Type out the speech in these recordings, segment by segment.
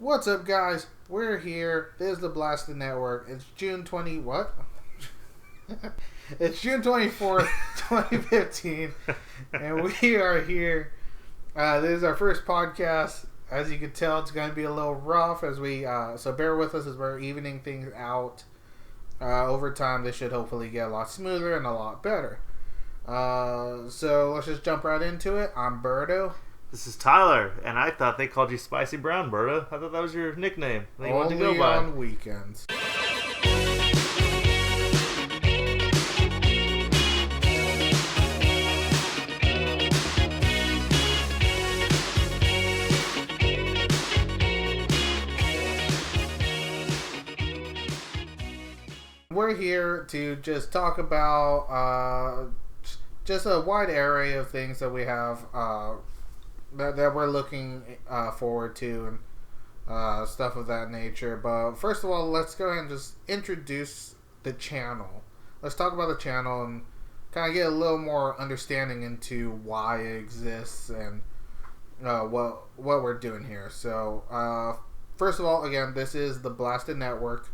What's up, guys? We're here. This is the Blasted Network. It's June 20... What? It's June 24th, 2015. And we are here. This is our first podcast. As you can tell, it's going to be a little rough as we... so bear with us as we're evening things out. Over time, this should hopefully get a lot smoother and a lot better. So let's just jump right into it. I'm Berto. This is Tyler, and I thought they called you Spicy Brown, Berta. I thought that was your nickname that you wanted to go by. Only on weekends. We're here to just talk about just a wide array of things that we have that we're looking forward to and stuff of that nature. But first of all, let's go ahead and just introduce the channel. Let's talk about the channel and kind of get a little more understanding into why it exists and what we're doing here. So first of all, again, this is the Blasted Network.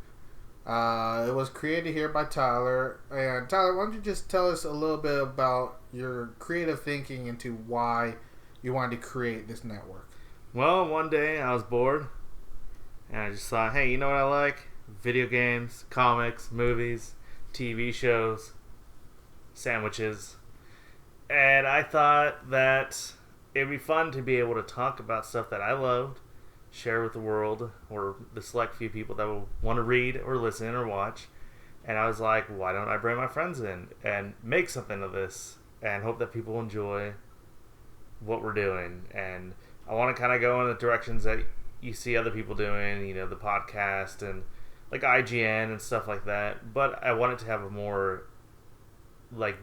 It was created here by Tyler. And Tyler, why don't you just tell us a little bit about your creative thinking into why you wanted to create this network? Well, one day I was bored, and I just thought, hey, you know what I like? Video games, comics, movies, TV shows, sandwiches. And I thought that it'd be fun to be able to talk about stuff that I loved, share with the world, or the select few people that will want to read or listen or watch. And I was like, why don't I bring my friends in and make something of this and hope that people enjoy what we're doing. And I want to kind of go in the directions that you see other people doing, you know, the podcast and like IGN and stuff like that. But I want it to have a more, like,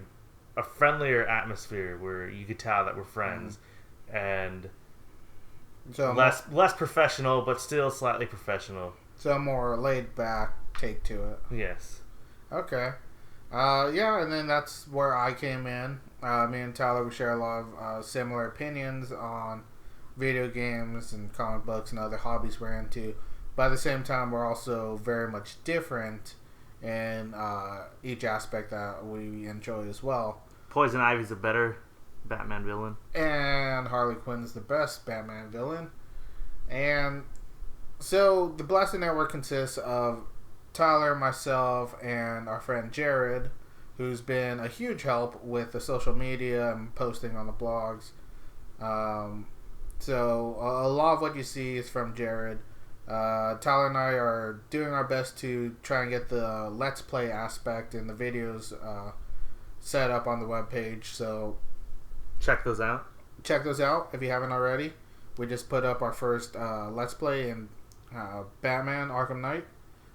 a friendlier atmosphere where you could tell that we're friends. And so less professional, but still slightly professional. So a more laid back take to it. Yes. Okay. Yeah, and then that's where I came in. Me and Tyler, we share a lot of similar opinions on video games and comic books and other hobbies we're into. But at the same time, we're also very much different in each aspect that we enjoy as well. Poison Ivy's a better Batman villain. And Harley Quinn's the best Batman villain. And so the Blasted Network consists of Tyler, myself, and our friend Jared, who's been a huge help with the social media and posting on the blogs. So a lot of what you see is from Jared. Tyler and I are doing our best to try and get the Let's Play aspect in the videos set up on the webpage. So check those out. Check those out if you haven't already. We just put up our first Let's Play in Batman Arkham Knight,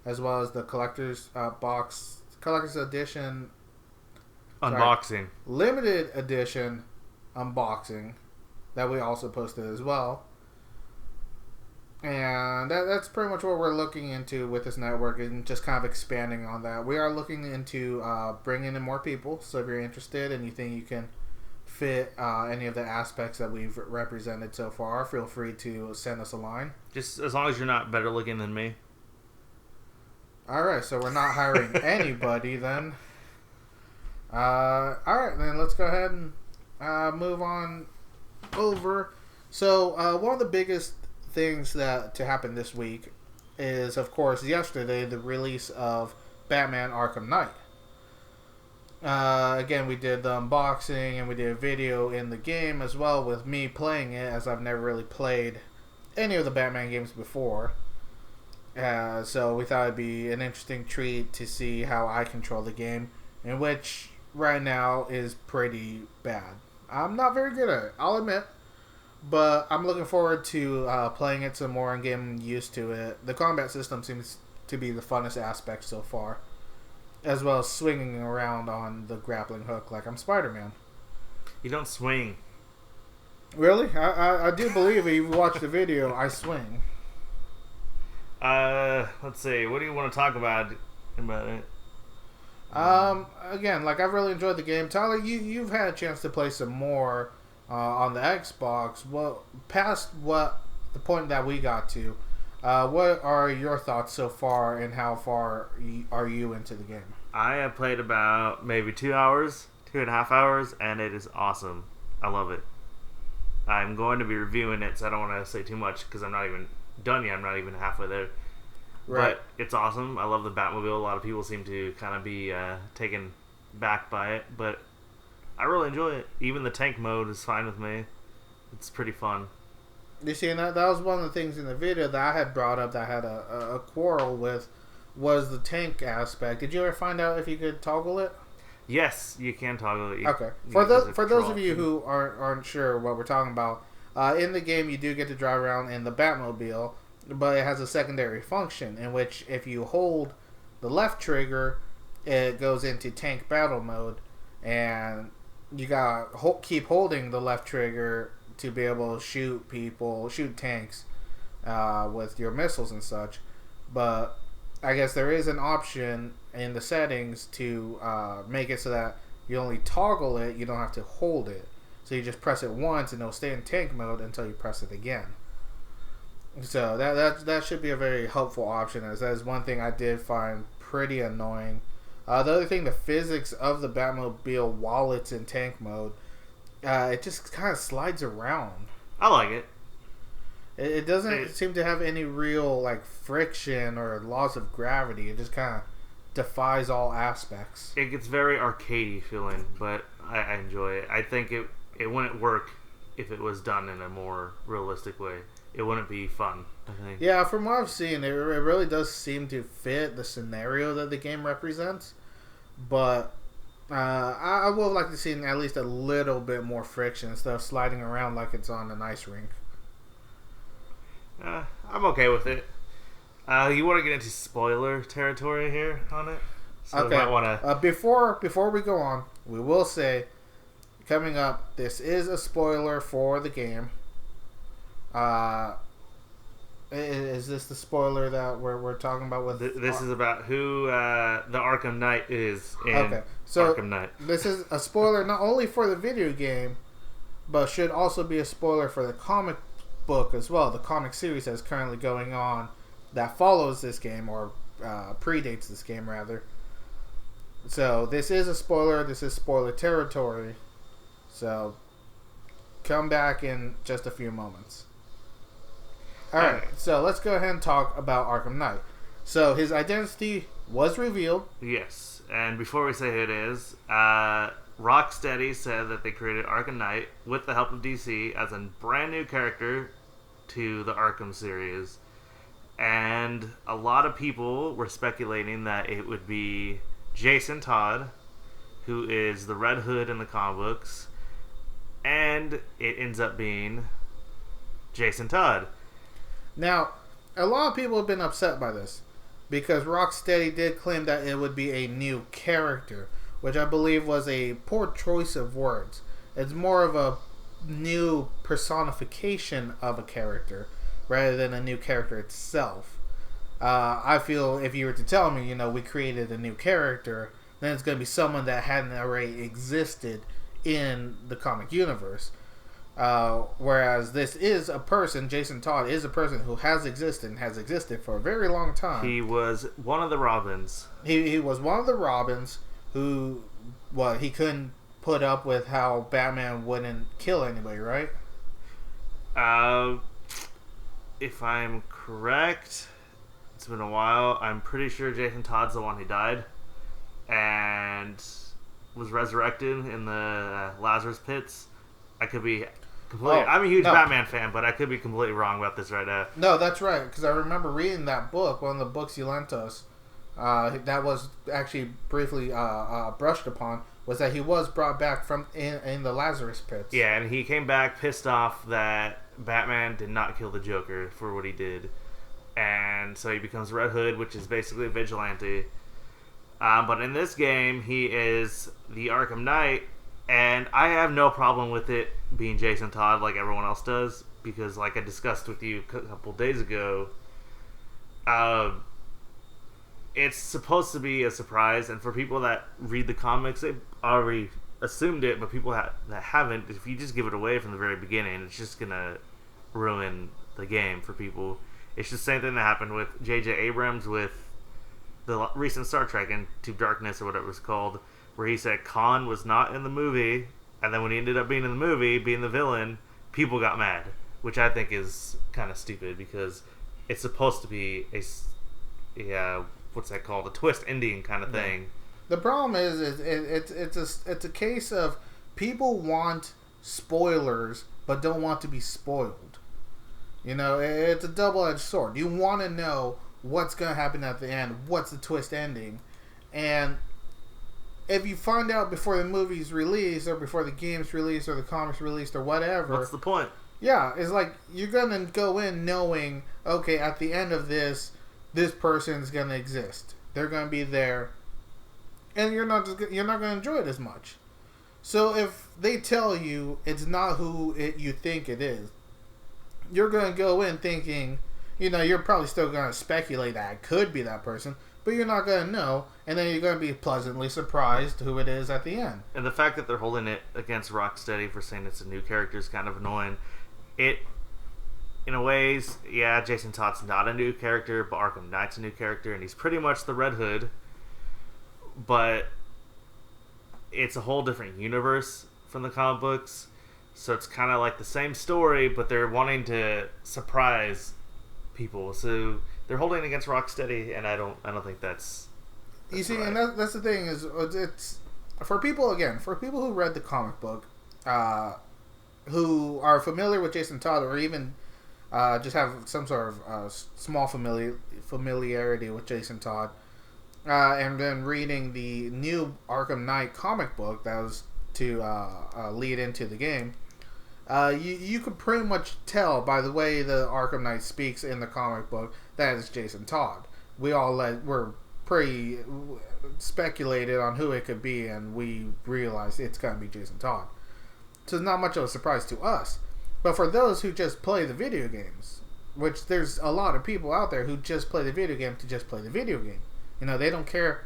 as well as the collector's edition unboxing, limited edition unboxing that we also posted as well. And that's pretty much what we're looking into with this network, and just kind of expanding on that. We are looking into bringing in more people, so if you're interested and you think you can fit any of the aspects that we've represented so far, feel free to send us a line. Just as long as you're not better looking than me. Alright, so we're not hiring anybody then. Alright, then let's go ahead and move on over. So one of the biggest things that to happen this week is, of course, yesterday, the release of Batman Arkham Knight. Again, we did the unboxing and we did a video in the game as well with me playing it, as I've never really played any of the Batman games before. So we thought it'd be an interesting treat to see how I control the game, in which right now is pretty bad. I'm not very good at it, I'll admit, but I'm looking forward to playing it some more and getting used to it. The combat system seems to be the funnest aspect so far, as well as swinging around on the grappling hook like I'm Spider-Man. You don't swing. Really? I do believe if you watch the video, I swing. Let's see. What do you want to talk about it? Again, like, I've really enjoyed the game. Tyler, you've had a chance to play some more on the Xbox. Well, past what the point that we got to, What are your thoughts so far, and how far are you into the game? I have played about maybe 2 hours, 2.5 hours, and it is awesome. I love it. I'm going to be reviewing it, so I don't want to say too much because I'm not even done yet. I'm not even halfway there. Right. But it's awesome. I love the Batmobile. A lot of people seem to kind of be taken back by it, but I really enjoy it. Even the tank mode is fine with me. It's pretty fun. You see, and that was one of the things in the video that I had brought up that I had a quarrel with, was the tank aspect. Did you ever find out if you could toggle it? Yes, you can toggle it. Okay. For those of you who aren't sure what we're talking about, in the game you do get to drive around in the Batmobile, but it has a secondary function in which if you hold the left trigger, it goes into tank battle mode, and you gotta keep holding the left trigger to be able to shoot tanks with your missiles and such. But I guess there is an option in the settings to make it so that you only toggle it, you don't have to hold it. So you just press it once and it'll stay in tank mode until you press it again. So that should be a very helpful option, as that is one thing I did find pretty annoying. The other thing, the physics of the Batmobile while it's in tank mode, it just kind of slides around. I like it. It doesn't seem to have any real like friction or laws of gravity. It just kind of defies all aspects. It gets very arcadey feeling, but I enjoy it. I think it wouldn't work if it was done in a more realistic way. It wouldn't be fun, I think. Yeah, from what I've seen, it really does seem to fit the scenario that the game represents. But I would like to see at least a little bit more friction instead of sliding around like it's on an ice rink. I'm okay with it. You want to get into spoiler territory here on it? So okay. Might wanna... Before we go on, we will say, coming up, this is a spoiler for the game. Is this the spoiler that we're talking about? With this is about who the Arkham Knight is in Arkham Knight. This is a spoiler not only for the video game, but should also be a spoiler for the comic book as well. The comic series that's currently going on that follows this game, or predates this game rather. So this is a spoiler. This is spoiler territory. So come back in just a few moments. Alright, so let's go ahead and talk about Arkham Knight. So his identity was revealed. Yes, and before we say who it is, Rocksteady said that they created Arkham Knight with the help of DC as a brand new character to the Arkham series. And a lot of people were speculating that it would be Jason Todd, who is the Red Hood in the comic books, and it ends up being Jason Todd. Now, a lot of people have been upset by this because Rocksteady did claim that it would be a new character, which I believe was a poor choice of words. It's more of a new personification of a character rather than a new character itself. I feel if you were to tell me, we created a new character, then it's going to be someone that hadn't already existed in the comic universe. Whereas this is a person, Jason Todd is a person who has existed for a very long time. He was one of the Robins. He was one of the Robins who, he couldn't put up with how Batman wouldn't kill anybody, right? If I'm correct, it's been a while. I'm pretty sure Jason Todd's the one who died and was resurrected in the Lazarus pits. I could be completely... I'm a huge Batman fan, but I could be completely wrong about this right now. No, that's right, because I remember reading that book, one of the books you lent us, that was actually briefly brushed upon, was that he was brought back from in the Lazarus pits. Yeah, and he came back pissed off that Batman did not kill the Joker for what he did. And so he becomes Red Hood, which is basically a vigilante. But in this game, he is the Arkham Knight, and I have no problem with it being Jason Todd like everyone else does, because like I discussed with you a couple days ago, it's supposed to be a surprise, and for people that read the comics, they already assumed it, but people that haven't, if you just give it away from the very beginning, it's just going to ruin the game for people. It's the same thing that happened with J.J. Abrams with the recent Star Trek Into Darkness or whatever it was called, where he said Khan was not in the movie, and then when he ended up being in the movie, being the villain, people got mad, which I think is kind of stupid because it's supposed to be what's that called? A twist ending kind of thing. The problem is it's a case of people want spoilers but don't want to be spoiled. You know, it's a double-edged sword. You want to know what's going to happen at the end, what's the twist ending, and if you find out before the movie's released or before the game's released or the comics released or whatever, what's the point? Yeah, it's like you're gonna go in knowing, okay, at the end of this person's gonna exist. They're gonna be there, and you're not gonna enjoy it as much. So if they tell you it's not who you think it is, you're gonna go in thinking, you know, you're probably still gonna speculate that it could be that person, but you're not gonna know, and then you're gonna be pleasantly surprised who it is at the end. And the fact that they're holding it against Rocksteady for saying it's a new character is kind of annoying. It, in a ways, yeah, Jason Todd's not a new character, but Arkham Knight's a new character, and he's pretty much the Red Hood. But it's a whole different universe from the comic books, so it's kind of like the same story, but they're wanting to surprise people. So they're holding it against Rocksteady, and I don't think that's you see, right. And that's the thing is it's for people who read the comic book, who are familiar with Jason Todd or even just have some sort of small familiarity with Jason Todd, and then reading the new Arkham Knight comic book that was to lead into the game, you could pretty much tell by the way the Arkham Knight speaks in the comic book that it's Jason Todd. We're pretty speculated on who it could be, and we realized it's going to be Jason Todd. So it's not much of a surprise to us. But for those who just play the video games, which there's a lot of people out there who just play the video game to just play the video game. You know, they don't care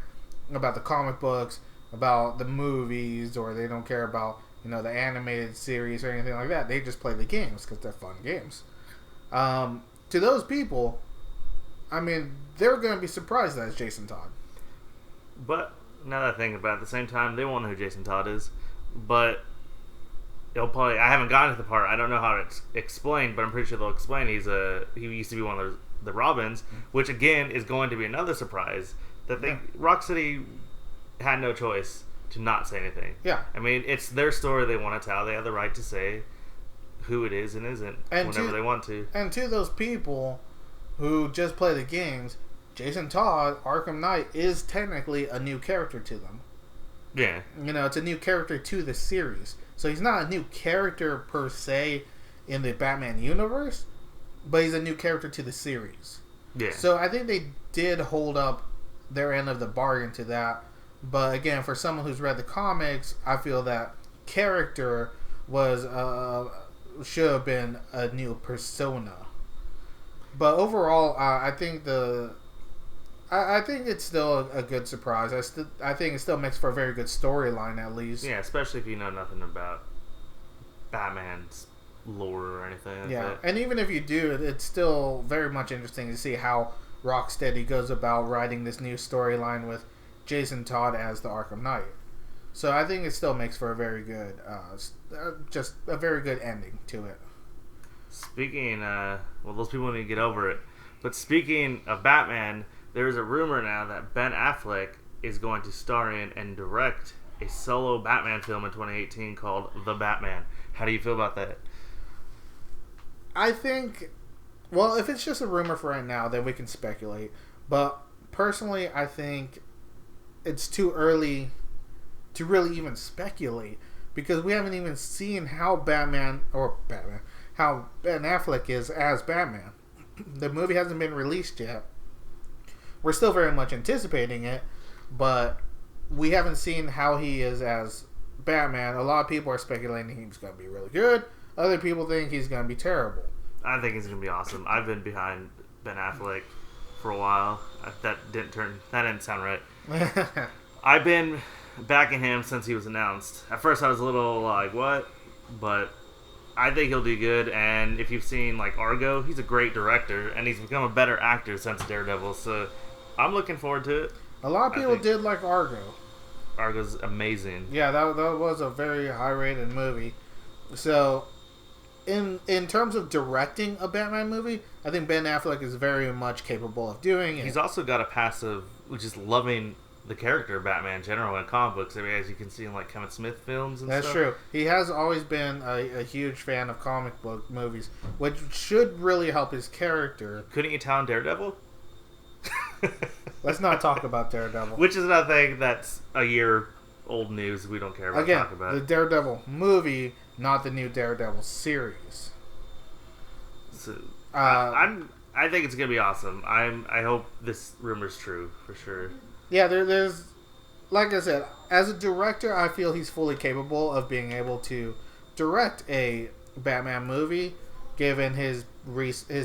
about the comic books, about the movies, or they don't care about, you know, the animated series or anything like that. They just play the games because they're fun games. To those people, I mean, they're going to be surprised that it's Jason Todd. But now that I think about it, at the same time, they won't know who Jason Todd is. But they'll probably. I haven't gotten to the part. I don't know how to explain, but I'm pretty sure they'll explain. He used to be one of the Robins, which again is going to be another surprise. That Rocksteady had no choice to not say anything. Yeah, I mean, it's their story they want to tell. They have the right to say who it is and isn't whenever they want to. And to those people who just play the games, Jason Todd, Arkham Knight, is technically a new character to them. Yeah. You know, it's a new character to the series. So he's not a new character per se in the Batman universe, but he's a new character to the series. Yeah. So I think they did hold up their end of the bargain to that. But again, for someone who's read the comics, I feel that character was should have been a new persona. But overall, I think I think it's still a good surprise. I think it still makes for a very good storyline, at least. Yeah, especially if you know nothing about Batman's lore or anything like that. And even if you do, it's still very much interesting to see how Rocksteady goes about writing this new storyline with Jason Todd as the Arkham Knight. So I think it still makes for a very good, just a very good ending to it. Speaking, well, those people need to get over it. But speaking of Batman, there's a rumor now that Ben Affleck is going to star in and direct a solo Batman film in 2018 called The Batman. How do you feel about that? I think, well, if it's just a rumor for right now, then we can speculate. But personally, I think it's too early to really even speculate because we haven't even seen how how Ben Affleck is as Batman. The movie hasn't been released yet. We're still very much anticipating it, but we haven't seen how he is as Batman. A lot of people are speculating he's going to be really good. Other people think he's going to be terrible. I think he's going to be awesome. I've been behind Ben Affleck for a while. That didn't sound right. I've been backing him since he was announced. At first I was a little like, what? But I think he'll do good. And if you've seen like Argo, he's a great director, and he's become a better actor since Daredevil. So I'm looking forward to it. A lot of people did like Argo. Argo's amazing. Yeah, that was a very high-rated movie. So, in terms of directing a Batman movie, I think Ben Affleck is very much capable of doing it. He's also got a passive, which is loving the character of Batman in general in comic books. I mean, as you can see in like Kevin Smith films and That's stuff. true. He has always been a huge fan of comic book movies, which should really help his character. Couldn't you tell in Daredevil? Let's not talk about Daredevil. Which is another thing that's a year old news we don't care about Again, talking about. the Daredevil movie, not the new Daredevil series. So, I think it's gonna be awesome. I hope this rumor's true for sure. Yeah, there's, like I said, as a director, I feel he's fully capable of being able to direct a Batman movie, given his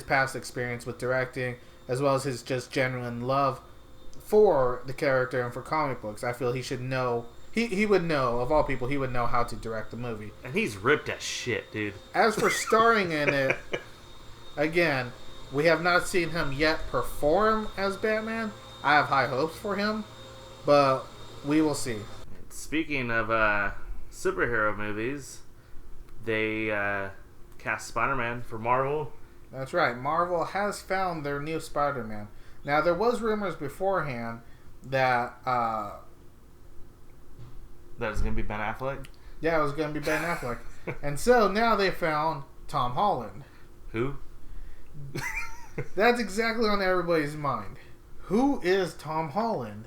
past experience with directing, as well as his just genuine love for the character and for comic books. I feel he should know. He would know, of all people, he would know how to direct the movie. And he's ripped as shit, dude. As for starring in it, again, we have not seen him yet perform as Batman. I have high hopes for him, but we will see. Speaking of superhero movies, they cast Spider-Man for Marvel. That's right. Marvel has found their new Spider-Man. Now, there was rumors beforehand that that was going to be Ben Affleck. Yeah, it was going to be Ben Affleck. And so now they found Tom Holland. Who? That's exactly on everybody's mind. Who is Tom Holland?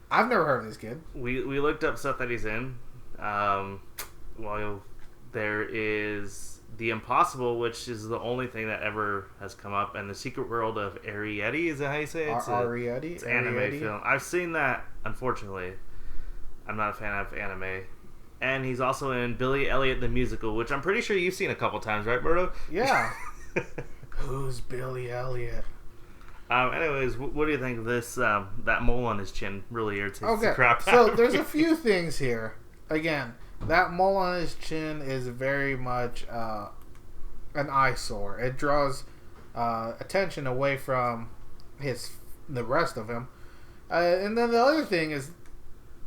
I've never heard of this kid. We looked up stuff that he's in. Well, there is The Impossible, which is the only thing that ever has come up, and The Secret World of Arrietty, is that how you say it? It's an anime film. I've seen that, unfortunately. I'm not a fan of anime. And he's also in Billy Elliot the Musical, which I'm pretty sure you've seen a couple times, right, Berto? Yeah. Who's Billy Elliot? Anyways, what do you think of this? That mole on his chin really irritates the crap out so of there's me. a few things here. Again, that mole on his chin is very much an eyesore. It draws attention away from the rest of him. And then the other thing is,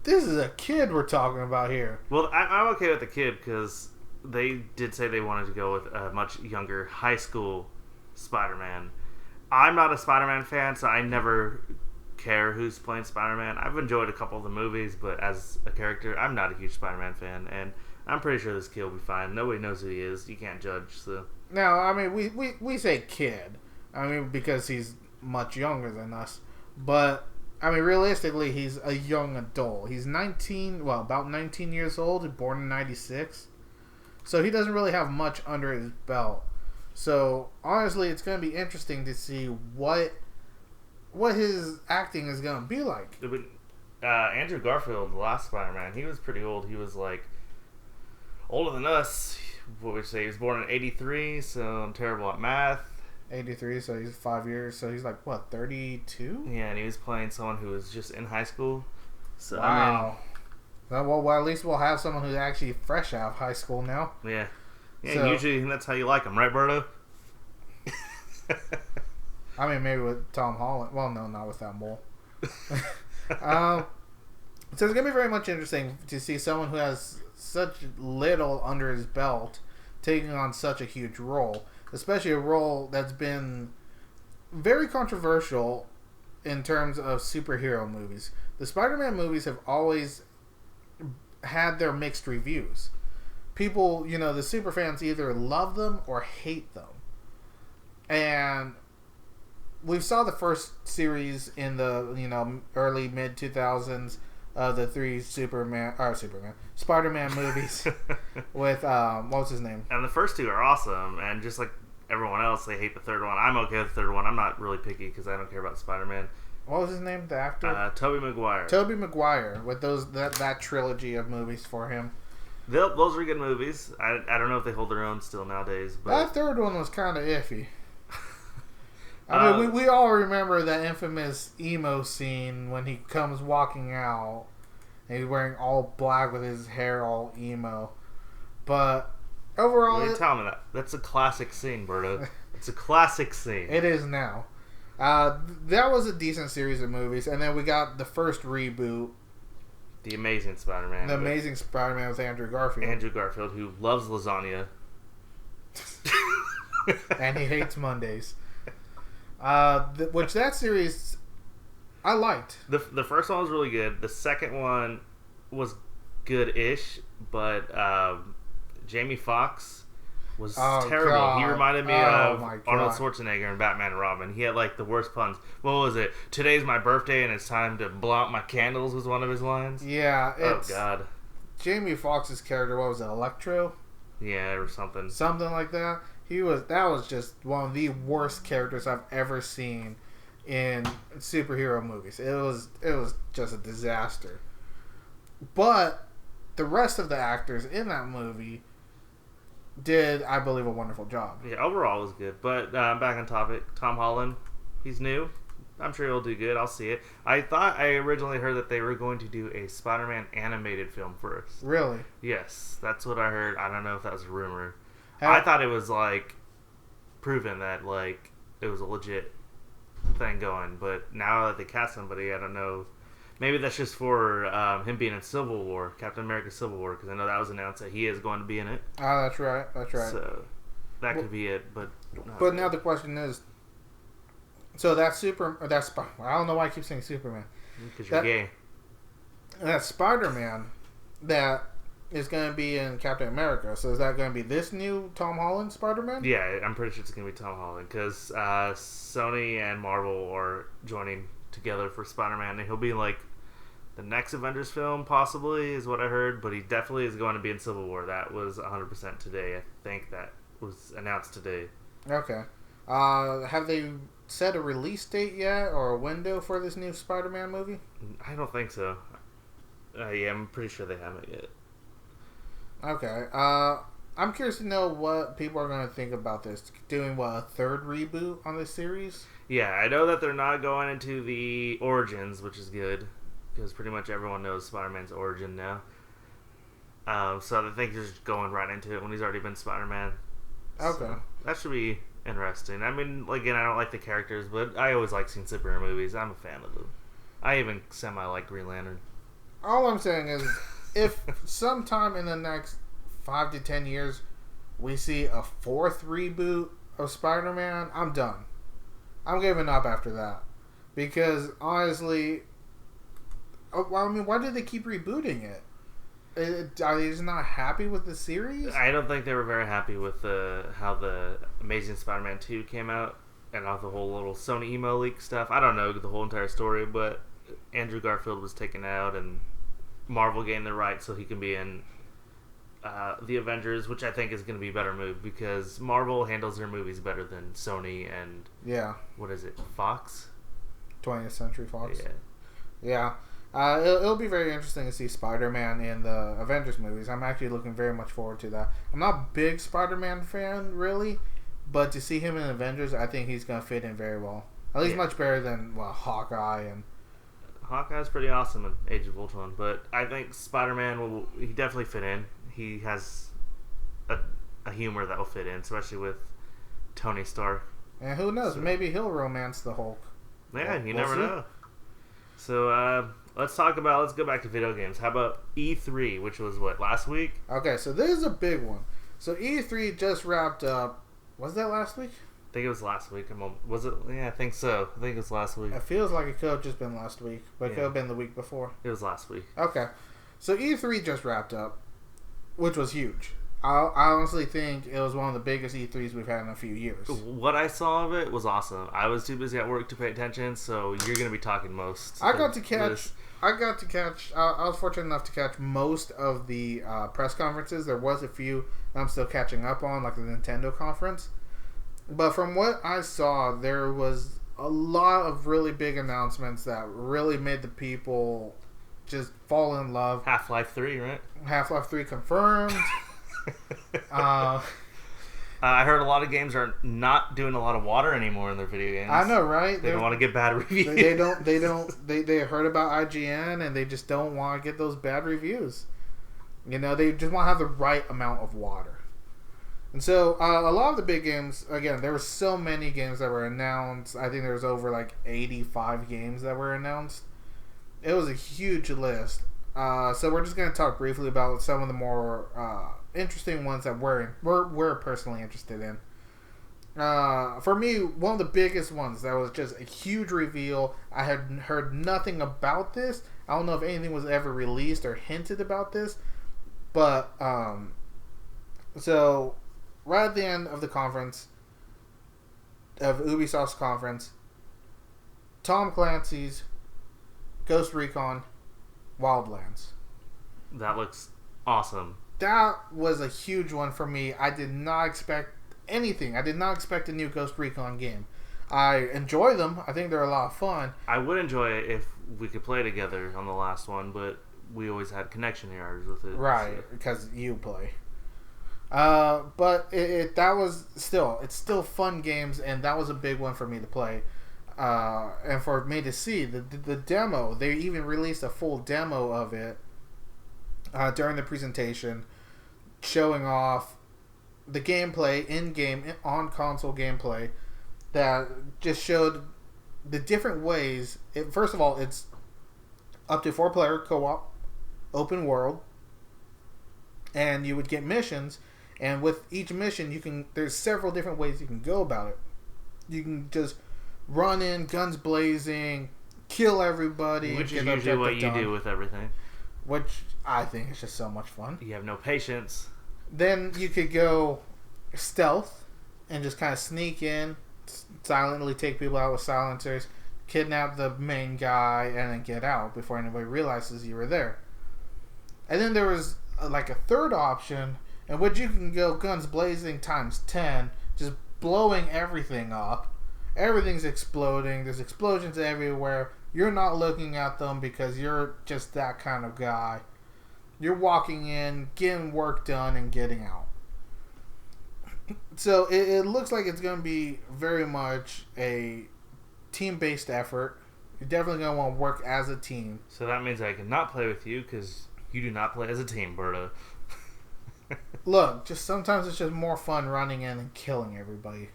this is a kid we're talking about here. Well, I'm okay with the kid because they did say they wanted to go with a much younger high school Spider-Man. I'm not a Spider-Man fan, so I never care who's playing Spider-Man. I've enjoyed a couple of the movies, but as a character, I'm not a huge Spider-Man fan, and I'm pretty sure this kid will be fine. Nobody knows who he is. You can't judge, so... Now, I mean, we say kid. I mean, because he's much younger than us. But, I mean, realistically, he's a young adult. He's about 19 years old, born in 96. So he doesn't really have much under his belt. So, honestly, it's going to be interesting to see what his acting is going to be like. Andrew Garfield, the last Spider-Man, he was pretty old. He was, like, older than us. What would you say? He was born in 83, so I'm terrible at math. 83, so he's 5 years. So he's like, what, 32? Yeah, and he was playing someone who was just in high school. So, wow. Well, at least we'll have someone who's actually fresh out of high school now. Yeah. Yeah, So, usually that's how you like them, right, Berto? I mean, maybe with Tom Holland. Well, no, not with that mole. So it's going to be very much interesting to see someone who has such little under his belt taking on such a huge role. Especially a role that's been very controversial in terms of superhero movies. The Spider-Man movies have always had their mixed reviews. People, the superfans either love them or hate them. And we saw the first series in the, early mid-2000s of the three Spider-Man movies with, what was his name? And the first two are awesome, and just like everyone else, they hate the third one. I'm okay with the third one. I'm not really picky because I don't care about Spider-Man. What was his name, the actor? Tobey Maguire. Tobey Maguire, with that trilogy of movies for him. Those are good movies. I don't know if they hold their own still nowadays. But that third one was kind of iffy. I mean, we all remember that infamous emo scene when he comes walking out and he's wearing all black with his hair all emo. But overall, What are you telling me that? That's a classic scene, Berto. It's a classic scene. it is now. That was a decent series of movies, and then we got the first reboot, The Amazing Spider-Man. The Amazing Spider-Man with Andrew Garfield. Andrew Garfield, who loves lasagna. And he hates Mondays. Which that series, I liked. The first one was really good. The second one was good-ish, but Jamie Foxx was terrible. God. He reminded me Oh, of my God. Arnold Schwarzenegger in Batman and Robin. He had like the worst puns. What was it? Today's my birthday and it's time to blow out my candles was one of his lines. Yeah. Oh God. Jamie Foxx's character, what was it, Electro? Yeah, or something. Something like that. That was just one of the worst characters I've ever seen in superhero movies. It was just a disaster. But the rest of the actors in that movie did, I believe, a wonderful job. Yeah, overall it was good. But back on topic, Tom Holland, he's new. I'm sure he'll do good. I'll see it. I originally heard that they were going to do a Spider-Man animated film first. Really? Yes, that's what I heard. I don't know if that was a rumor. I thought it was like proven that like it was a legit thing going, but now that they cast somebody, I don't know. Maybe that's just for him being in Civil War, Captain America: Civil War, because I know that was announced that he is going to be in it. Oh, that's right. That's right. So that could be it, but. But now the question is, so that's I don't know why I keep saying Superman. Because you're gay. That Spider-Man that is going to be in Captain America. So is that going to be this new Tom Holland Spider-Man? Yeah, I'm pretty sure it's going to be Tom Holland because Sony and Marvel are joining together for Spider-Man, and he'll be in like the next Avengers film, possibly, is what I heard. But he definitely is going to be in Civil War. That was 100% today. I think that was announced today. Okay. Have they set a release date yet or a window for this new Spider-Man movie? I don't think so. Yeah, I'm pretty sure they haven't yet. Okay. I'm curious to know what people are going to think about this. Doing, a third reboot on this series? Yeah, I know that they're not going into the origins, which is good, because pretty much everyone knows Spider-Man's origin now. So I think they're just going right into it when he's already been Spider-Man. Okay. So that should be interesting. I mean, again, I don't like the characters, but I always like seeing superhero movies. I'm a fan of them. I even semi-like Green Lantern. All I'm saying is, if sometime in the next 5 to 10 years we see a fourth reboot of Spider-Man, I'm done. I'm giving up after that. Because, honestly, why do they keep rebooting it? Are they just not happy with the series? I don't think they were very happy with how the Amazing Spider-Man 2 came out and all the whole little Sony emo leak stuff. I don't know the whole entire story, but Andrew Garfield was taken out and Marvel gained the right so he can be in the Avengers, which I think is going to be a better move because Marvel handles their movies better than Sony and what is it, Fox? 20th Century Fox. Yeah. It'll be very interesting to see Spider-Man in the Avengers movies. I'm actually looking very much forward to that. I'm not a big Spider-Man fan, really, but to see him in Avengers, I think he's going to fit in very well. At least much better than Hawkeye and... Hawkeye's pretty awesome in Age of Ultron, but I think Spider-Man he definitely fit in. He has a humor that will fit in, especially with Tony Stark. And who knows, maybe he'll romance the Hulk. Yeah, you never know. So, let's go back to video games. How about E3, which was last week? Okay, so this is a big one. So E3 just wrapped up. Was that last week? I think it was last week. Was it? Yeah, I think so. I think it was last week. It feels like it could have just been last week, but it could have been the week before. It was last week. Okay. So E3 just wrapped up, which was huge. I honestly think it was one of the biggest E3s we've had in a few years. What I saw of it was awesome. I was too busy at work to pay attention, so you're going to be talking most. I was fortunate enough to catch most of the press conferences. There was a few I'm still catching up on, like the Nintendo conference. But from what I saw, there was a lot of really big announcements that really made the people just fall in love. Half-Life 3, right? Half-Life 3 confirmed. I heard a lot of games are not doing a lot of water anymore in their video games. I know, right? They don't want to get bad reviews. They heard about IGN and they just don't want to get those bad reviews. You know, they just want to have the right amount of water. And so a lot of the big games, again, there were so many games that were announced. I think there was over like 85 games that were announced. It was a huge list. So we're just going to talk briefly about some of the more interesting ones that we're personally interested in. For me, one of the biggest ones that was just a huge reveal. I had heard nothing about this. I don't know if anything was ever released or hinted about this, but so right at the end of the conference of Ubisoft's conference, Tom Clancy's Ghost Recon Wildlands. That looks awesome. That was a huge one for me. I did not expect anything. I did not expect a new Ghost Recon game. I enjoy them. I think they're a lot of fun. I would enjoy it if we could play together on the last one, but we always had connection errors with it. Right, so. Because you play. But it's still fun games, and that was a big one for me to play. And for me to see the demo, they even released a full demo of it during the presentation, showing off the gameplay in-game, on console gameplay, that just showed the different ways. First of all, it's up to 4-player co-op, open world, and you would get missions, and with each mission, there's several different ways you can go about it. You can just run in, guns blazing, kill everybody. Which is usually what you do with everything. Which I think is just so much fun. You have no patience. Then you could go stealth and just kind of sneak in, silently take people out with silencers, kidnap the main guy, and then get out before anybody realizes you were there. And then there was like a third option in which you can go guns blazing times 10, just blowing everything up. Everything's exploding. There's explosions everywhere. You're not looking at them because you're just that kind of guy. You're walking in, getting work done, and getting out. So it looks like it's going to be very much a team-based effort. You're definitely going to want to work as a team. So that means I cannot play with you because you do not play as a team, Berta. Look, just sometimes it's just more fun running in and killing everybody.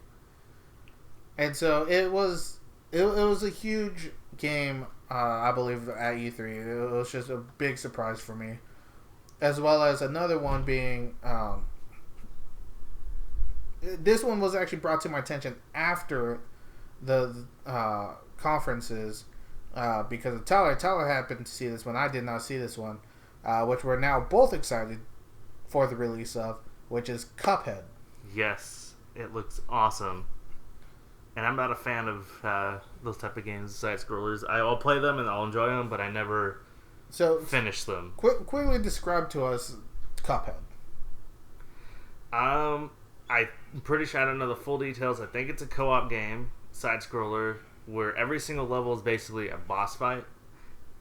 And so it was a huge game, I believe, at E3. It was just a big surprise for me. As well as another one being... this one was actually brought to my attention after the conferences because of Tyler. Tyler happened to see this one. I did not see this one, which we're now both excited for the release of, which is Cuphead. Yes, it looks awesome. And I'm not a fan of those type of games, side-scrollers. I'll play them and I'll enjoy them, but I never finish them. Quickly describe to us Cuphead. I'm pretty sure I don't know the full details. I think it's a co-op game, side-scroller, where every single level is basically a boss fight.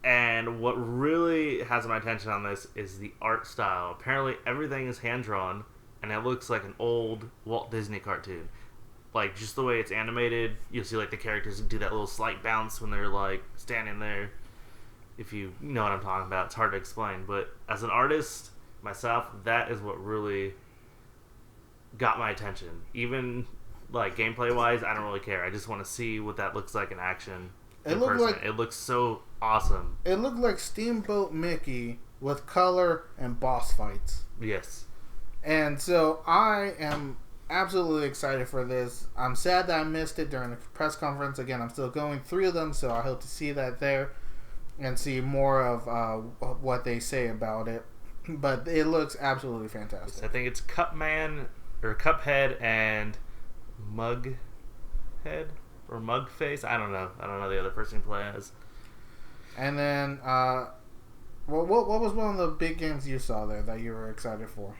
And what really has my attention on this is the art style. Apparently everything is hand-drawn, and it looks like an old Walt Disney cartoon. Like, just the way it's animated, you'll see, like, the characters do that little slight bounce when they're, like, standing there. If you know what I'm talking about, it's hard to explain. But as an artist, myself, that is what really got my attention. Even, like, gameplay-wise, I don't really care. I just want to see what that looks like in action. It looks so awesome. It looked like Steamboat Mickey with color and boss fights. Yes. And so I am absolutely excited for this. I'm sad that I missed it during the press conference. Again, I'm still going through them, so I hope to see that there and see more of what they say about it. But it looks absolutely fantastic. I think it's Cuphead and Mughead or Mugface. I don't know the other person you play as. And then, what was one of the big games you saw there that you were excited for?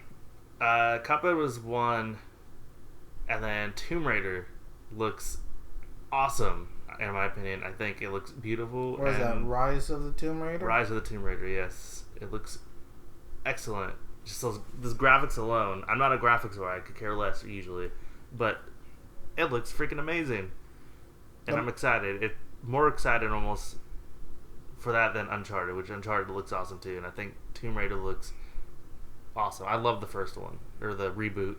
Cuphead was one. And then Tomb Raider looks awesome, in my opinion. I think it looks beautiful. What is that, Rise of the Tomb Raider? Rise of the Tomb Raider, yes. It looks excellent. Just those graphics alone. I'm not a graphics guy. I could care less usually. But it looks freaking amazing. And I'm excited. More excited almost for that than Uncharted, which Uncharted looks awesome too. And I think Tomb Raider looks awesome. I love the first one, or the reboot.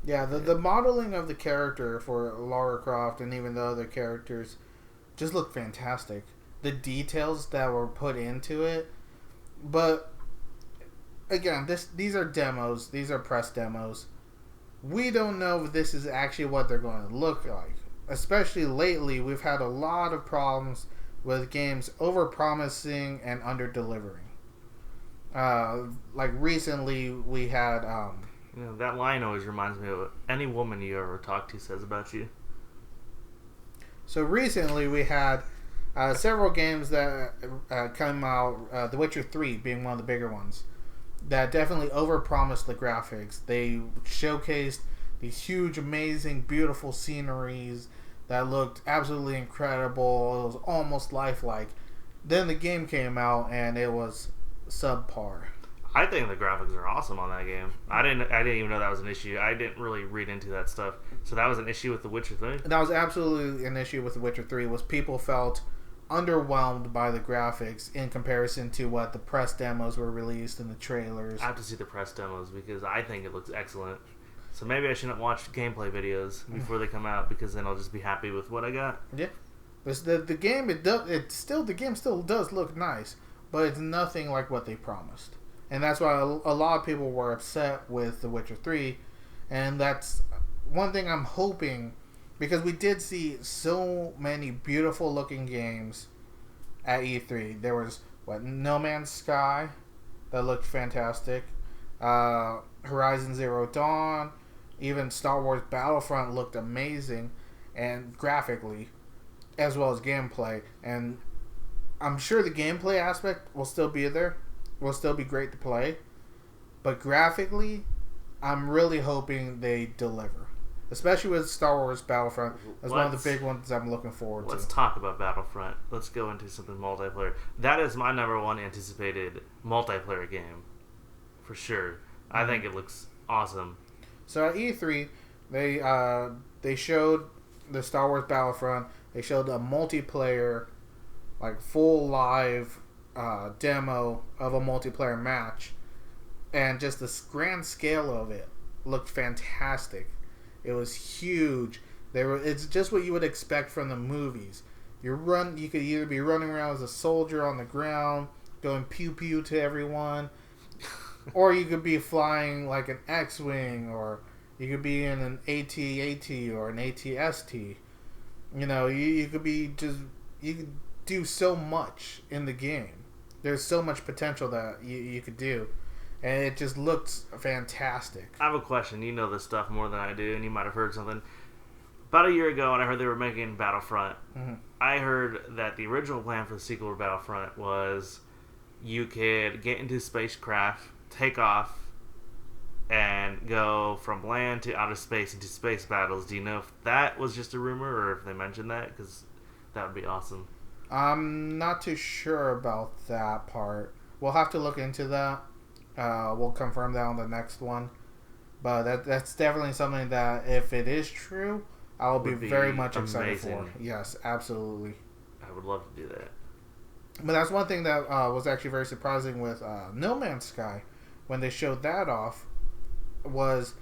Yeah, the modeling of the character for Lara Croft and even the other characters just look fantastic. The details that were put into it, but again, these are demos. These are press demos. We don't know if this is actually what they're going to look like. Especially lately, we've had a lot of problems with games over-promising and under-delivering. Like recently, we had. That line always reminds me of what any woman you ever talk to says about you. So recently, we had several games that came out. The Witcher 3 being one of the bigger ones. That definitely overpromised the graphics. They showcased these huge, amazing, beautiful sceneries that looked absolutely incredible. It was almost lifelike. Then the game came out and it was subpar. I think the graphics are awesome on that game. I didn't even know that was an issue. I didn't really read into that stuff. So that was an issue with The Witcher 3? That was absolutely an issue with The Witcher 3. Was people felt underwhelmed by the graphics in comparison to what the press demos were released and the trailers. I have to see the press demos because I think it looks excellent. So maybe I shouldn't watch gameplay videos before they come out because then I'll just be happy with what I got. Yeah, the game the game still does look nice, but it's nothing like what they promised, and that's why a lot of people were upset with The Witcher 3, and that's one thing I'm hoping. Because we did see so many beautiful looking games at E3. There was No Man's Sky that looked fantastic. Horizon Zero Dawn, even Star Wars Battlefront looked amazing, and graphically, as well as gameplay. And I'm sure the gameplay aspect will still be there, will still be great to play. But graphically, I'm really hoping they deliver. Especially with Star Wars Battlefront. That's one of the big ones I'm looking forward to. Let's talk about Battlefront. Let's go into something multiplayer. That is my number one anticipated multiplayer game. For sure. I think it looks awesome. So at E3, they showed the Star Wars Battlefront. They showed a multiplayer, like full live demo of a multiplayer match. And just the grand scale of it looked fantastic. It was huge. It's just what you would expect from the movies. You could either be running around as a soldier on the ground, going pew pew to everyone, or you could be flying like an X-wing, or you could be in an AT-AT or an AT-ST. You could do so much in the game. There's so much potential that you could do. And it just looks fantastic. I have a question. You know this stuff more than I do, and you might have heard something. About a year ago, when I heard they were making Battlefront, I heard that the original plan for the sequel to Battlefront was you could get into spacecraft, take off, and go from land to outer space into space battles. Do you know if that was just a rumor or if they mentioned that? Because that would be awesome. I'm not too sure about that part. We'll have to look into that. We'll confirm that on the next one. But that's definitely something that, if it is true, I will be very much excited for. Yes, absolutely. I would love to do that. But that's one thing that was actually very surprising with No Man's Sky. When they showed that off, was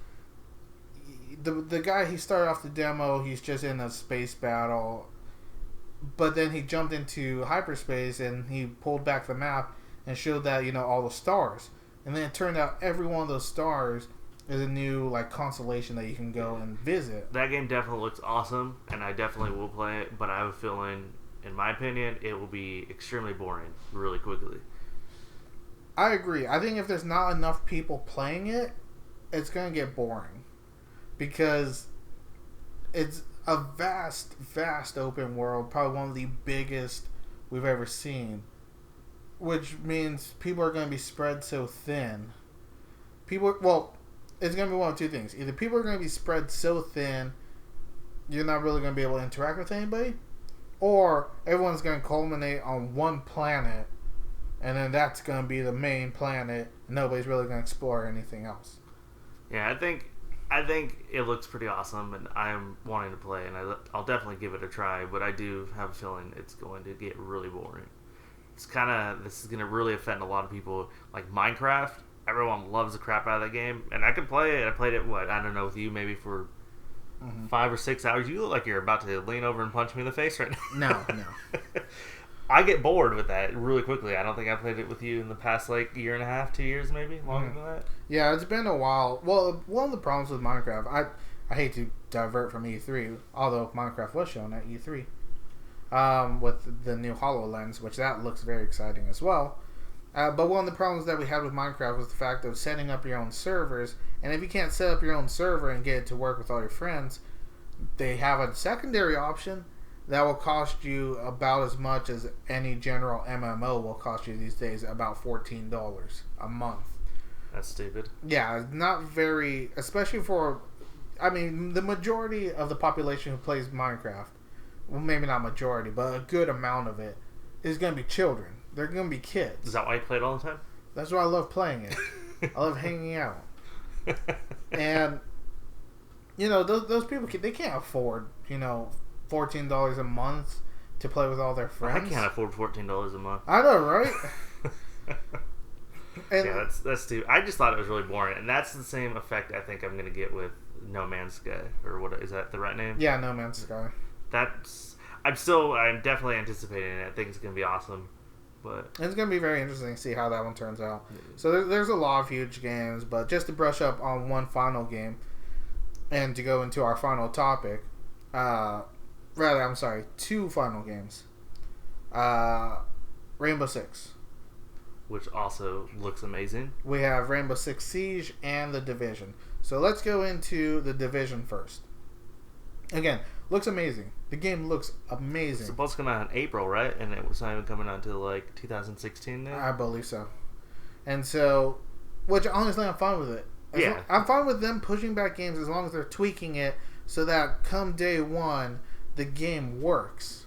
the guy, he started off the demo, he's just in a space battle. But then he jumped into hyperspace and he pulled back the map and showed that, all the stars. And then it turned out every one of those stars is a new constellation that you can go and visit. That game definitely looks awesome, and I definitely will play it. But I have a feeling, in my opinion, it will be extremely boring really quickly. I agree. I think if there's not enough people playing it, it's going to get boring. Because it's a vast, vast open world. Probably one of the biggest we've ever seen. Which means people are going to be spread so thin. It's going to be one of two things. Either people are going to be spread so thin, you're not really going to be able to interact with anybody. Or everyone's going to culminate on one planet, and then that's going to be the main planet, and nobody's really going to explore anything else. Yeah, I think it looks pretty awesome, and I'm wanting to play, and I'll definitely give it a try, but I do have a feeling it's going to get really boring. This is going to really offend a lot of people. Like Minecraft, everyone loves the crap out of that game, and I could play it. I played it, I don't know, with you maybe for 5 or 6 hours. You look like you're about to lean over and punch me in the face right now. No. I get bored with that really quickly. I don't think I played it with you in the past, like, year and a half, 2 years maybe, longer than that. Yeah, it's been a while. Well, one of the problems with Minecraft, I hate to divert from E3, although Minecraft was shown at E3, with the new HoloLens, which that looks very exciting as well. But one of the problems that we had with Minecraft was the fact of setting up your own servers. And if you can't set up your own server and get it to work with all your friends, they have a secondary option that will cost you about as much as any general MMO will cost you these days, about $14 a month. That's stupid. Yeah, not very, especially for, I mean, the majority of the population who plays Minecraft, well, maybe not majority, but a good amount of it, is going to be children. They're going to be kids. Is that why you play it all the time? That's why I love playing it. I love hanging out. And, you know, those people, they can't afford, you know, $14 a month to play with all their friends. I can't afford $14 a month. I know, right? And, yeah, that's stupid. I just thought it was really boring, and that's the same effect I think I'm going to get with No Man's Sky, or what is that the right name? Yeah, No Man's Sky. I'm definitely anticipating it. I think it's going to be awesome. But it's going to be very interesting to see how that one turns out. So there's a lot of huge games, but just to brush up on one final game, and to go into our final topic, two final games. Rainbow Six. Which also looks amazing. We have Rainbow Six Siege and The Division. So let's go into The Division first. Again, looks amazing. The game looks amazing. It's supposed to come out in April, right? And it's not even coming out until like 2016 now? I believe so. And so, which honestly, I'm fine with it. I'm fine with them pushing back games as long as they're tweaking it so that come day one, the game works.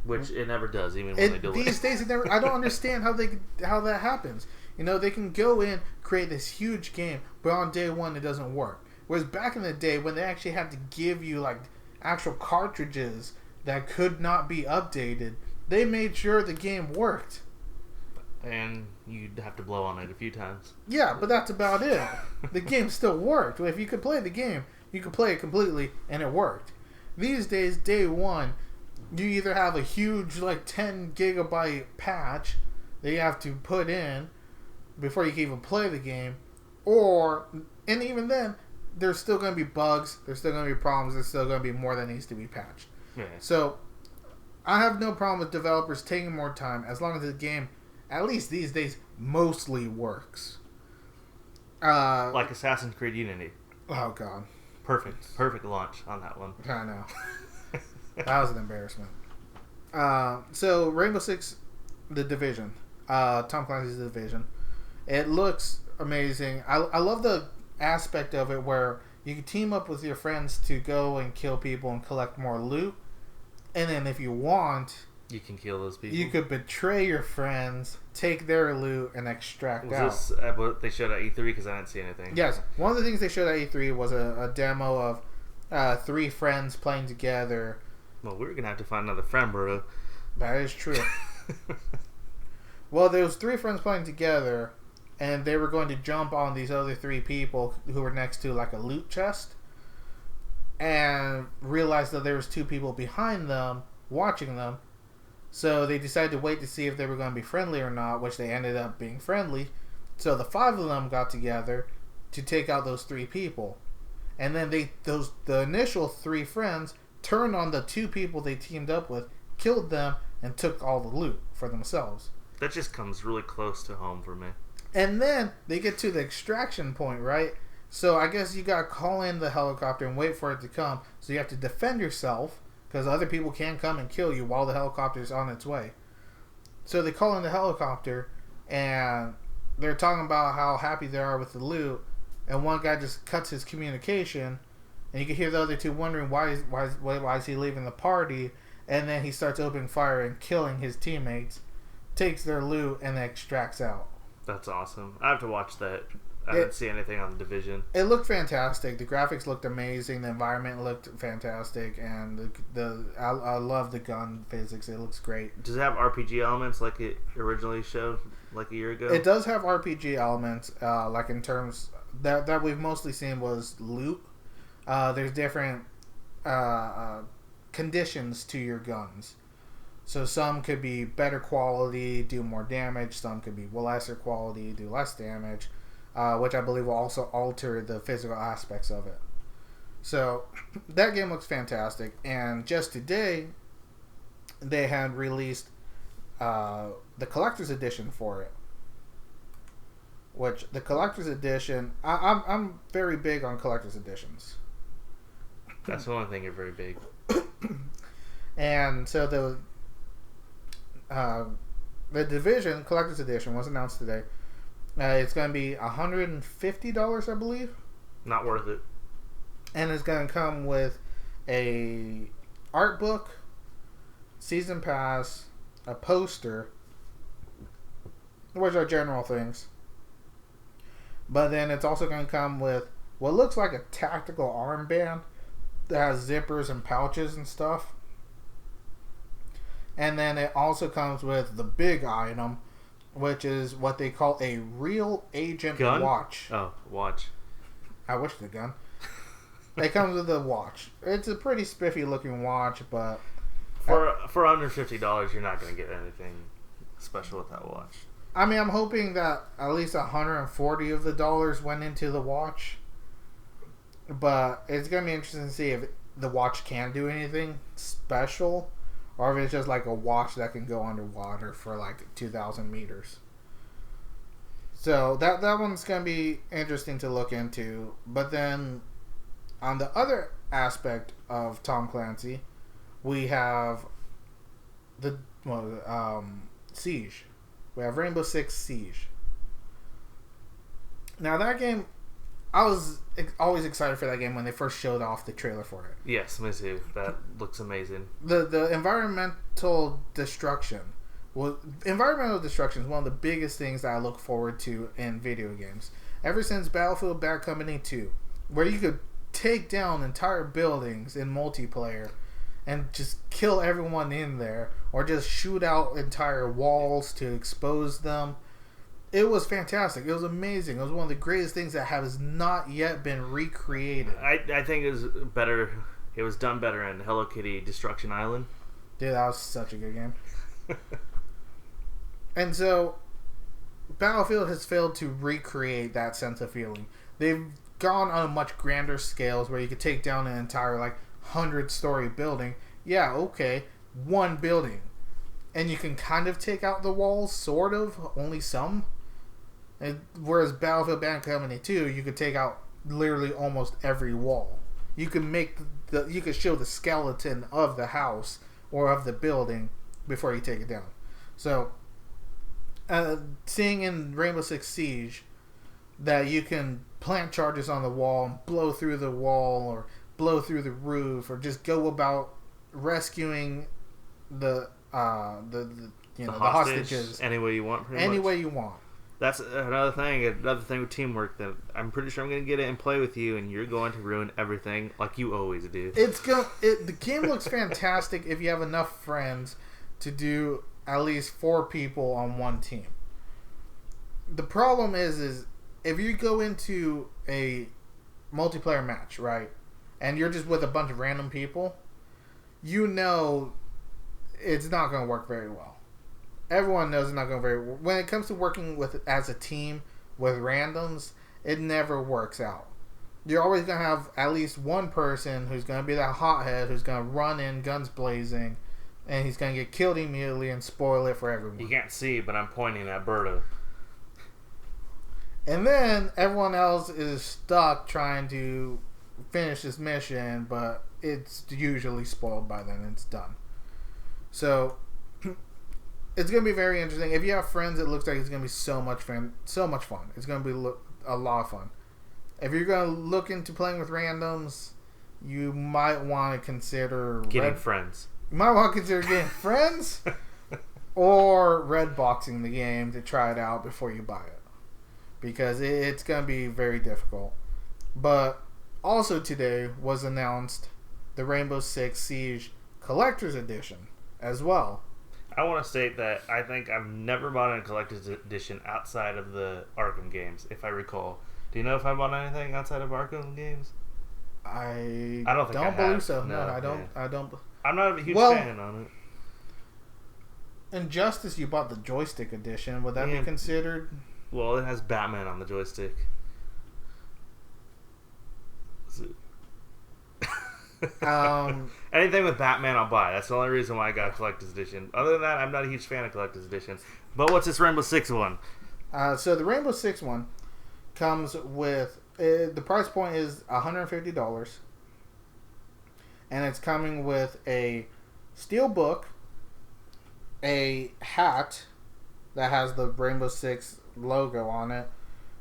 Which it never does, even when they do it. These days, I don't understand how that happens. You know, they can go in, create this huge game, but on day one, it doesn't work. Whereas back in the day, when they actually had to give you like actual cartridges that could not be updated, they made sure the game worked. And you'd have to blow on it a few times. Yeah, but that's about it. The game still worked. If you could play the game, you could play it completely, and it worked. These days, day one, you either have a huge, like, 10 gigabyte patch that you have to put in before you can even play the game, and even then, there's still going to be bugs, there's still going to be problems, there's still going to be more that needs to be patched. Yeah. So, I have no problem with developers taking more time as long as the game, at least these days, mostly works. Like Assassin's Creed Unity. Oh, God. Perfect launch on that one. I know. That was an embarrassment. So, Rainbow Six, The Division. Tom Clancy's The Division. It looks amazing. I love the aspect of it where you can team up with your friends to go and kill people and collect more loot. And then if you want, you can kill those people. You could betray your friends, take their loot, and extract out. Was this what they showed at E3? Because I didn't see anything. Yes. One of the things they showed at E3 was a demo of 3 friends playing together. Well, we're going to have to find another friend, bro. That is true. Well, there was 3 friends playing together, and they were going to jump on these other 3 people who were next to like a loot chest, and realized that there was 2 people behind them watching them. So they decided to wait to see if they were going to be friendly or not, which they ended up being friendly. So the 5 of them got together to take out those 3 people, and then the initial 3 friends turned on the 2 people they teamed up with, killed them, and took all the loot for themselves. That just comes really close to home for me. And then they get to the extraction point, right? So I guess you gotta call in the helicopter and wait for it to come. So you have to defend yourself, because other people can come and kill you while the helicopter's on its way. So they call in the helicopter, and they're talking about how happy they are with the loot, and one guy just cuts his communication, and you can hear the other 2 wondering why is he leaving the party, and then he starts opening fire and killing his teammates, takes their loot, and then extracts out. That's awesome. I have to watch that. I didn't see anything on the Division. It looked fantastic. The graphics looked amazing. The environment looked fantastic, and I love the gun physics. It looks great. Does it have RPG elements like it originally showed like a year ago? It does have RPG elements, like in terms that we've mostly seen was loot. There's different conditions to your guns. So some could be better quality, do more damage. Some could be lesser quality, do less damage. Which I believe will also alter the physical aspects of it. So that game looks fantastic. And just today, they had released the collector's edition for it. Which the collector's edition, I'm very big on collector's editions. That's the one thing you're very big. And so the Division collector's edition was announced today. It's going to be $150, I believe. Not worth it. And it's going to come with a art book, season pass, a poster, which are general things. But then it's also going to come with what looks like a tactical armband that has zippers and pouches and stuff. And then it also comes with the big item, which is what they call a real agent watch. Oh, watch. I wish the gun. It comes with a watch. It's a pretty spiffy looking watch, but for under $50, you're not going to get anything special with that watch. I mean, I'm hoping that at least $140 of the dollars went into the watch. But it's going to be interesting to see if the watch can do anything special, or if it's just like a watch that can go underwater for like 2,000 meters. So that one's going to be interesting to look into. But then on the other aspect of Tom Clancy, we have Siege. We have Rainbow Six Siege. Now that game, I was always excited for that game when they first showed off the trailer for it. Yes, me too. That looks amazing. The environmental destruction. Well, environmental destruction is one of the biggest things that I look forward to in video games. Ever since Battlefield Bad Company 2, where you could take down entire buildings in multiplayer and just kill everyone in there, or just shoot out entire walls to expose them. It was fantastic. It was amazing. It was one of the greatest things that has not yet been recreated. I think it was better. It was done better in Hello Kitty Destruction Island. Dude, that was such a good game. And so, Battlefield has failed to recreate that sense of feeling. They've gone on a much grander scales where you could take down an entire 100-story building. Yeah, okay, one building. And you can kind of take out the walls, sort of, only some. And whereas Battlefield Bad Company 2, you could take out literally almost every wall. You can you could show the skeleton of the house or of the building before you take it down. So, seeing in Rainbow Six Siege that you can plant charges on the wall and blow through the wall or blow through the roof, or just go about rescuing the hostages any way you want. Any way you want. That's another thing with teamwork that I'm pretty sure I'm going to get it and play with you, and you're going to ruin everything like you always do. The game looks fantastic if you have enough friends to do at least 4 people on one team. The problem is if you go into a multiplayer match, right, and you're just with a bunch of random people, you know it's not going to work very well. Everyone knows it's not going very well. When it comes to working as a team with randoms, it never works out. You're always going to have at least one person who's going to be that hothead who's going to run in guns blazing, and he's going to get killed immediately and spoil it for everyone. You can't see, but I'm pointing at Berta. And then everyone else is stuck trying to finish this mission, but it's usually spoiled by then. It's done. So it's going to be very interesting. If you have friends, it looks like it's going to be so much fun. It's going to be a lot of fun. If you're going to look into playing with randoms, you might want to consider getting friends. You might want to consider getting friends or red boxing the game to try it out before you buy it. because it's going to be very difficult. But also today was announced the Rainbow Six Siege Collector's Edition as well. I want to state that I think I've never bought a collector's edition outside of the Arkham games, if I recall. Do you know if I bought anything outside of Arkham games? I don't think I believe have. so. No, I don't. yeah. I don't. I'm not a huge Well, fan on it. Injustice, you bought the joystick edition. Would that be considered? Well, it has Batman on the joystick. Anything with Batman, I'll buy. That's the only reason why I got a collector's edition. Other than that, I'm not a huge fan of collector's editions. But what's this Rainbow Six one? So the Rainbow Six one comes with the price point is $150, and it's coming with a steel book, a hat that has the Rainbow Six logo on it,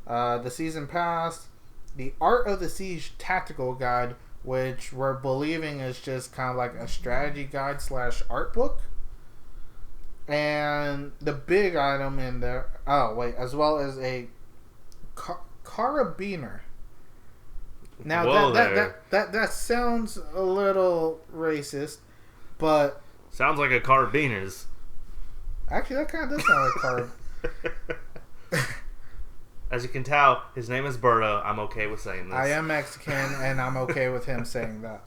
the season pass, the Art of the Siege tactical guide, which we're believing is just kind of like a strategy guide / art book. And the big item in there, as well as a carabiner. Now that sounds a little racist, but sounds like a carabiners. Actually, that kind of does sound like carab. As you can tell, his name is Berto. I'm okay with saying this. I am Mexican, and I'm okay with him saying that.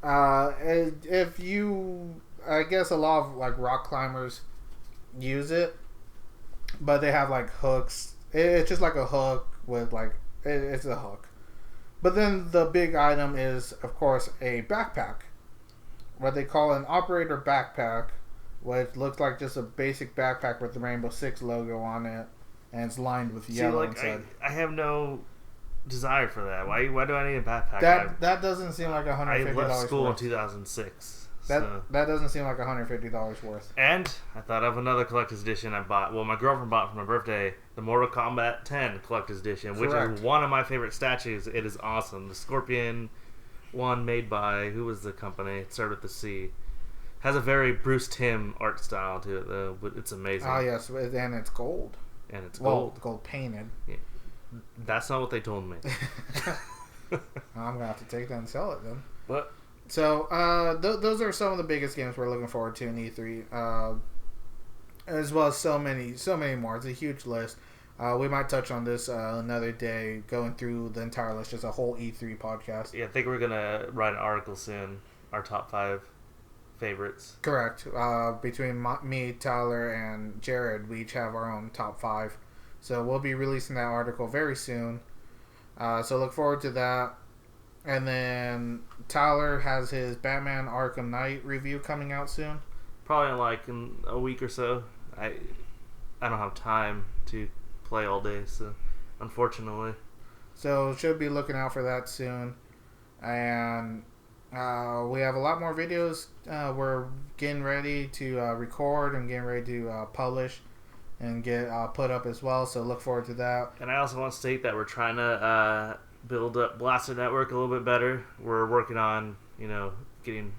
I guess a lot of like rock climbers use it, but they have like hooks. It's just like a hook with like it's a hook. But then the big item is, of course, a backpack, what they call an operator backpack, which looks like just a basic backpack with the Rainbow Six logo on it. And it's lined with yellow inside. I have no desire for that. Why do I need a backpack? That doesn't seem like $150 I left school worth. in 2006. That doesn't seem like $150 worth. And I thought of another collector's edition I bought. Well, my girlfriend bought for my birthday the Mortal Kombat 10 collector's edition, which is one of my favorite statues. It is awesome. The Scorpion one made by, who was the company? It started with the C. Has a very Bruce Timm art style to it, though, but it's amazing. Oh, yes, and it's gold. And it's gold. Gold painted. Yeah. That's not what they told me. I'm gonna have to take that and sell it then. But so those are some of the biggest games we're looking forward to in E3, as well as so many more. It's a huge list. We might touch on this another day, going through the entire list, just a whole E3 podcast. Yeah, I think we're gonna write an article soon. Our top 5 favorites. Correct. Between me, Tyler, and Jared, we each have our own top 5. So we'll be releasing that article very soon. So look forward to that. And then Tyler has his Batman Arkham Knight review coming out soon. Probably in a week or so. I don't have time to play all day, so unfortunately. So should be looking out for that soon. And we have a lot more videos we're getting ready to record and getting ready to publish and get put up as well, so look forward to that. And I also want to state that we're trying to build up Blaster Network a little bit better. We're working on, getting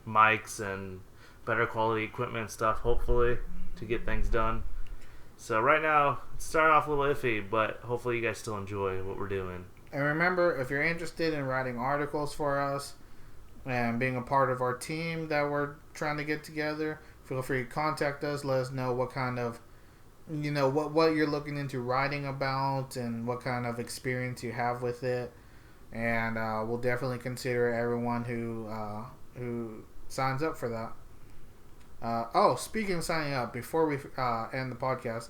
mics and better quality equipment and stuff, hopefully, to get things done. So right now, it's starting off a little iffy, but hopefully you guys still enjoy what we're doing. And remember, if you're interested in writing articles for us, and being a part of our team that we're trying to get together, feel free to contact us. Let us know what kind of, what you're looking into writing about and what kind of experience you have with it. And we'll definitely consider everyone who signs up for that. Speaking of signing up, before we end the podcast,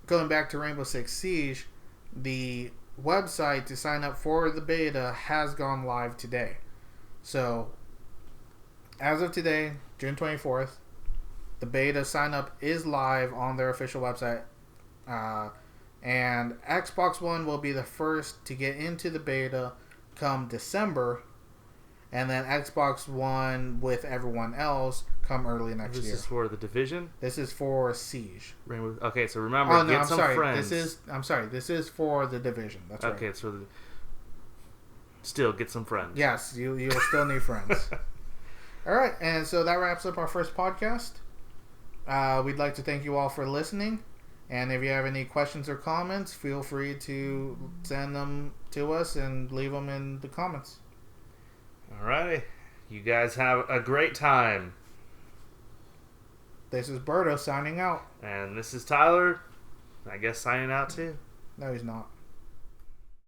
going back to Rainbow Six Siege, the website to sign up for the beta has gone live today. So, as of today, June 24th, the beta sign-up is live on their official website. And Xbox One will be the first to get into the beta come December. And then Xbox One with everyone else come early next year. This is for the Division? This is for Siege. Okay, so remember, get some friends. This is for the Division. That's right. Okay, it's for the... Still, get some friends. Yes, you'll still need friends. All right, and so that wraps up our first podcast. We'd like to thank you all for listening, And if you have any questions or comments, feel free to send them to us and leave them in the comments. Alrighty. You guys have a great time. This is Berto signing out. And this is Tyler, I guess, signing out too. No, he's not.